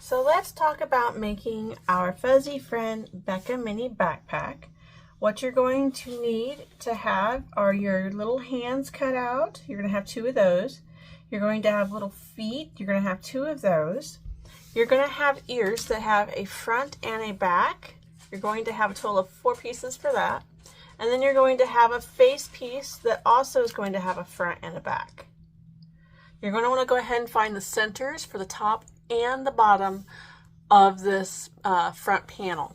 So let's talk about making our fuzzy friend Becca Mini backpack. What you're going to need to have are your little hands cut out. You're going to have 2 of those. You're going to have little feet. You're going to have 2 of those. You're going to have ears that have a front and a back. You're going to have a total of 4 pieces for that. And then you're going to have a face piece that also is going to have a front and a back. You're going to want to go ahead and find the centers for the top and the bottom of this front panel.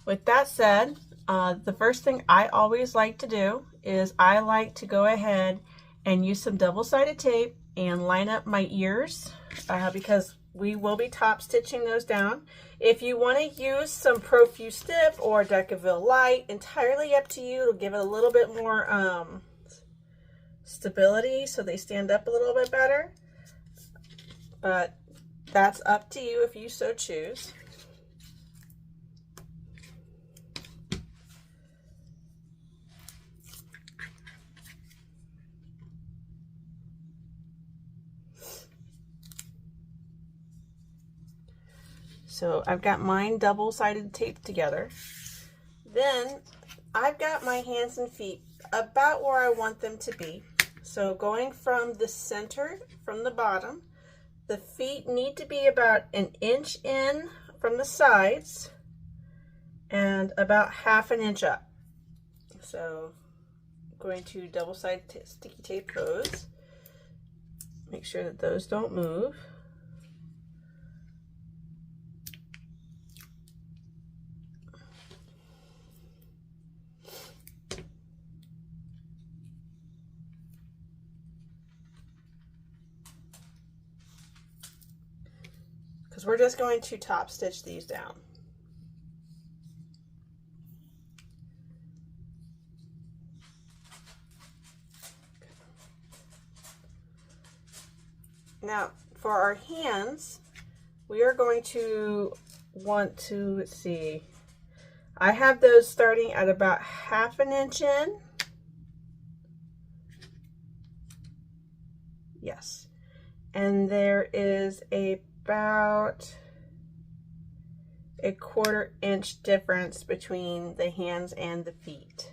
With that said, the first thing I always like to do is I like to go ahead and use some double-sided tape and line up my ears because we will be top stitching those down. If you want to use some Profuse Dip or Decaville Light, entirely up to you. It'll give it a little bit more stability so they stand up a little bit better. But that's up to you if you so choose. So I've got mine double-sided taped together. Then I've got my hands and feet about where I want them to be. So going from the center, from the bottom, the feet need to be about 1 inch in from the sides and about 1/2 inch up. So I'm going to double-sided sticky tape those. Make sure that those don't move. Because we're just going to top stitch these down. Now, for our hands, we are going to want to, let's see, I have those starting at about 1/2 inch in. Yes. And there is about a 1/4 inch difference between the hands and the feet.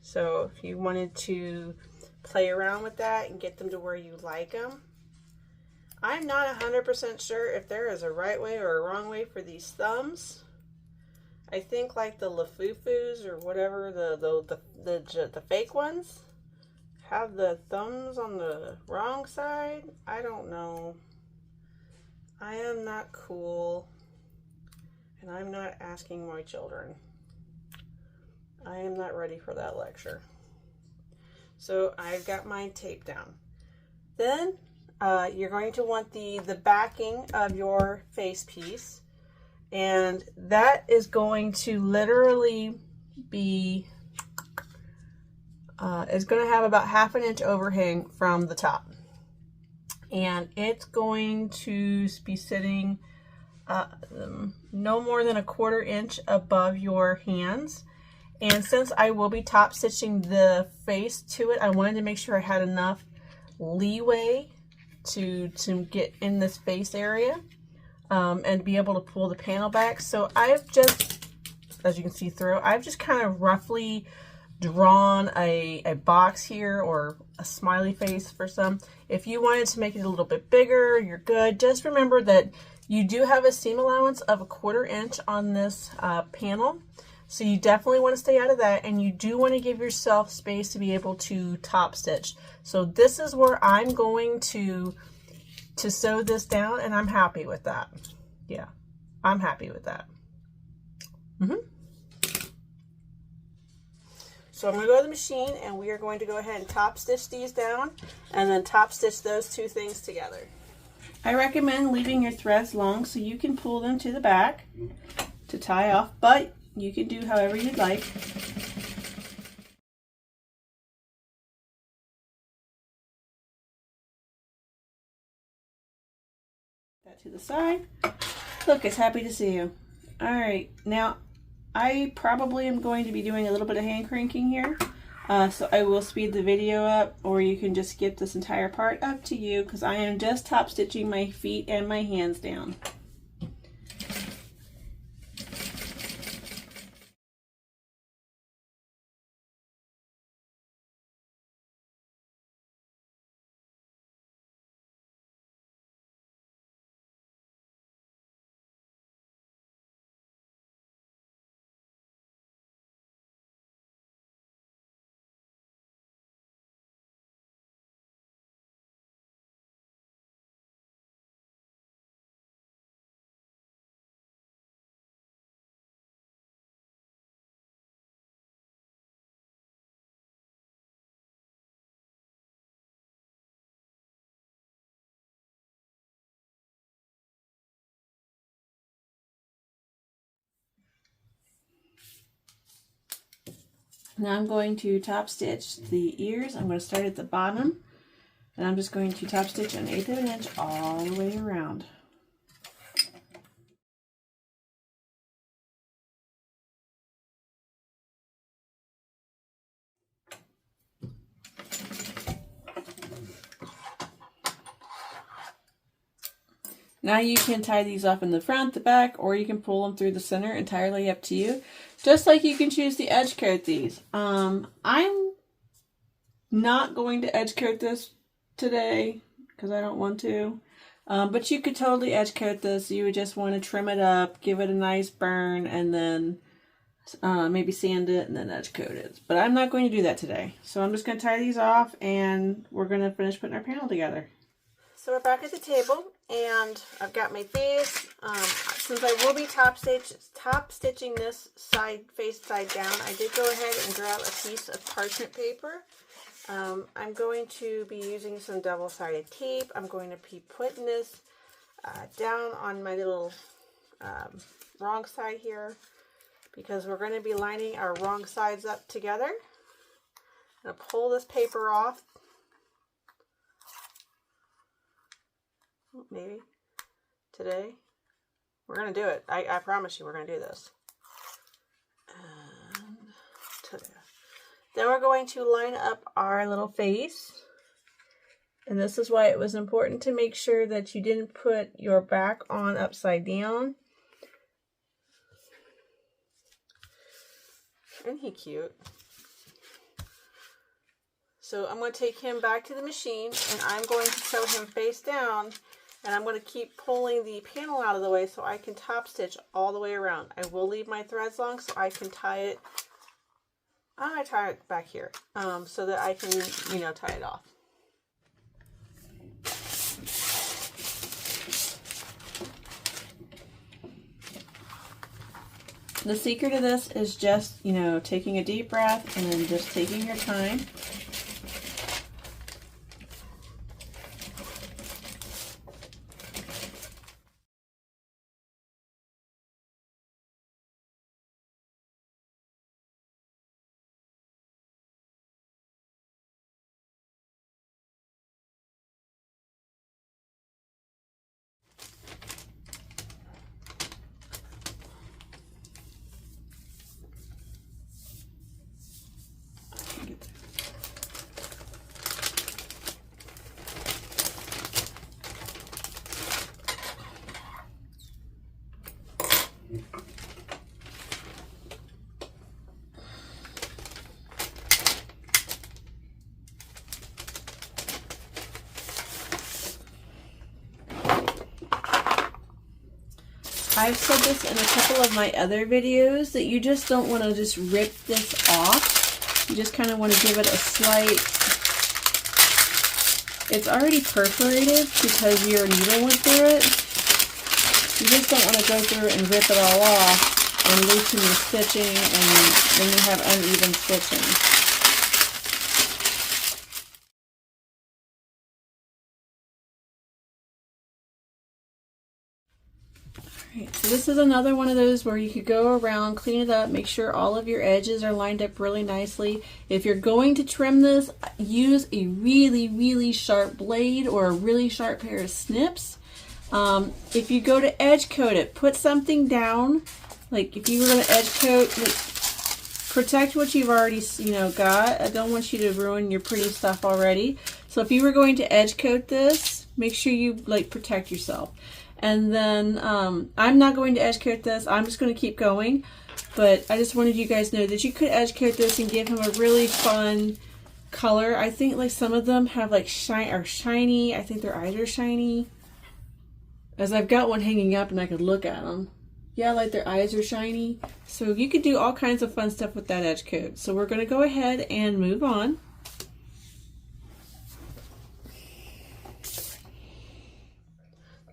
So if you wanted to play around with that and get them to where you like them. I'm not 100% sure if there is a right way or a wrong way for these thumbs. I think like the Lafufus or whatever, the fake ones have the thumbs on the wrong side. I don't know. I am not cool, and I'm not asking my children. I am not ready for that lecture. So I've got mine taped down. Then you're going to want the backing of your face piece, and that is going to literally be is going to have about 1/2 inch overhang from the top, and it's going to be sitting no more than a 1/4 inch above your hands. And since I will be top stitching the face to it, I wanted to make sure I had enough leeway to get in this face area and be able to pull the panel back. So I've just, as you can see through, I've just kind of roughly drawn a box here, or a smiley face for some. If you wanted to make it a little bit bigger, you're good. Just remember that you do have a seam allowance of a 1/4 inch on this panel. So you definitely want to stay out of that, and you do want to give yourself space to be able to top stitch. So this is where I'm going to sew this down, and I'm happy with that. Yeah, I'm happy with that. So I'm going to go to the machine, and we are going to go ahead and top stitch these down, and then top stitch those 2 things together. I recommend leaving your threads long so you can pull them to the back to tie off, but you can do however you'd like. That to the side. Look, it's happy to see you. All right, now I probably am going to be doing a little bit of hand cranking here. So I will speed the video up, or you can just skip this entire part, up to you, because I am just top stitching my feet and my hands down. Now I'm going to top stitch the ears. I'm going to start at the bottom, and I'm just going to top stitch 1/8 of an inch all the way around. Now you can tie these off in the front, the back, or you can pull them through the center, entirely up to you. Just like you can choose to edge coat these. I'm not going to edge coat this today because I don't want to. But you could totally edge coat this. You would just want to trim it up, give it a nice burn, and then maybe sand it and then edge coat it. But I'm not going to do that today. So I'm just going to tie these off, and we're going to finish putting our panel together. So we're back at the table, and I've got my face. Since I will be top stitching this face side down, I did go ahead and grab a piece of parchment paper. I'm going to be using some double-sided tape. I'm going to be putting this down on my little wrong side here, because we're going to be lining our wrong sides up together. I'm going to pull this paper off. Maybe today we're gonna do it. I promise you we're gonna do this. And then we're going to line up our little face, and this is why it was important to make sure that you didn't put your back on upside down. Isn't he cute? So I'm going to take him back to the machine, and I'm going to sew him face down. And I'm going to keep pulling the panel out of the way so I can top stitch all the way around. I will leave my threads long so I can tie it. I tie it back here so that I can, tie it off. The secret of this is just, taking a deep breath and then just taking your time. I've said this in a couple of my other videos that you just don't want to just rip this off. You just kind of want to give it a slight, it's already perforated because your needle went through it. You just don't want to go through and rip it all off and loosen your stitching, and then you have uneven stitching. So this is another one of those where you could go around, clean it up, make sure all of your edges are lined up really nicely. If you're going to trim this, use a really, really sharp blade or a really sharp pair of snips. If you go to edge coat it, put something down. Like if you were going to edge coat, protect what you've already, got. I don't want you to ruin your pretty stuff already. So if you were going to edge coat this, make sure you protect yourself. And then I'm not going to edge coat this. I'm just going to keep going. But I just wanted you guys to know that you could edge coat this and give him a really fun color. I think some of them have shiny. I think their eyes are shiny. As I've got one hanging up and I could look at them. Yeah, their eyes are shiny. So you could do all kinds of fun stuff with that edge coat. So we're going to go ahead and move on.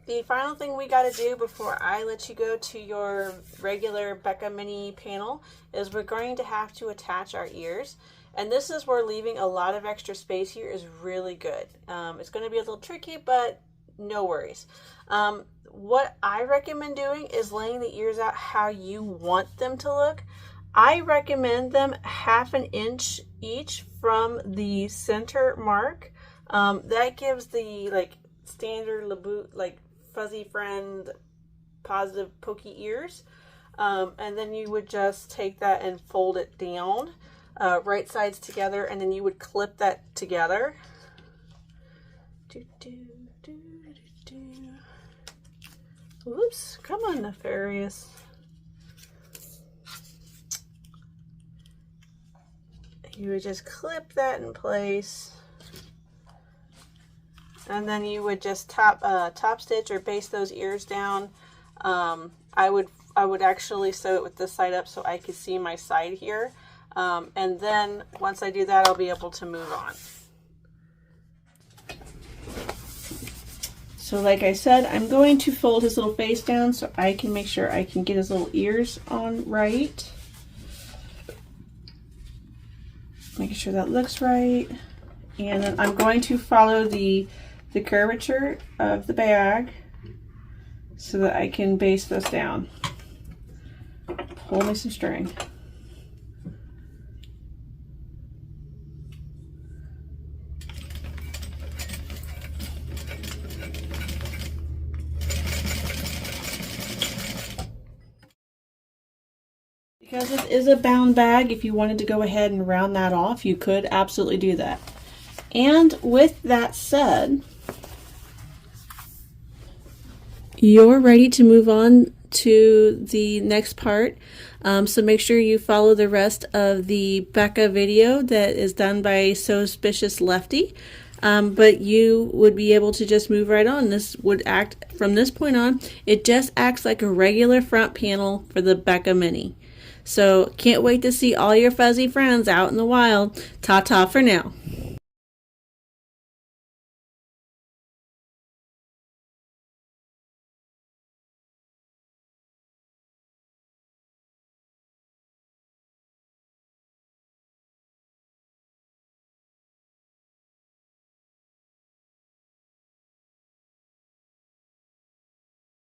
The final thing we got to do before I let you go to your regular Becca Mini panel is we're going to have to attach our ears. And this is where leaving a lot of extra space here is really good. It's going to be a little tricky, but no worries. What I recommend doing is laying the ears out how you want them to look. I recommend them 1/2 inch each from the center mark. That gives the standard fuzzy friend positive pokey ears. And then you would just take that and fold it down, right sides together, and then you would clip that together. Oops, come on, Nefarious. You would just clip that in place. And then you would just top stitch or baste those ears down. I would actually sew it with this side up so I could see my side here. And then once I do that, I'll be able to move on. So like I said, I'm going to fold his little face down so I can make sure I can get his little ears on right. Making sure that looks right. And then I'm going to follow the curvature of the bag so that I can baste this down. Pull me some string. Because this is a bound bag, if you wanted to go ahead and round that off, you could absolutely do that. And with that said, you're ready to move on to the next part. So make sure you follow the rest of the Becca video that is done by Suspicious Lefty. But you would be able to just move right on. This would act, from this point on, it just acts like a regular front panel for the Becca Mini. So can't wait to see all your fuzzy friends out in the wild. Ta-ta for now.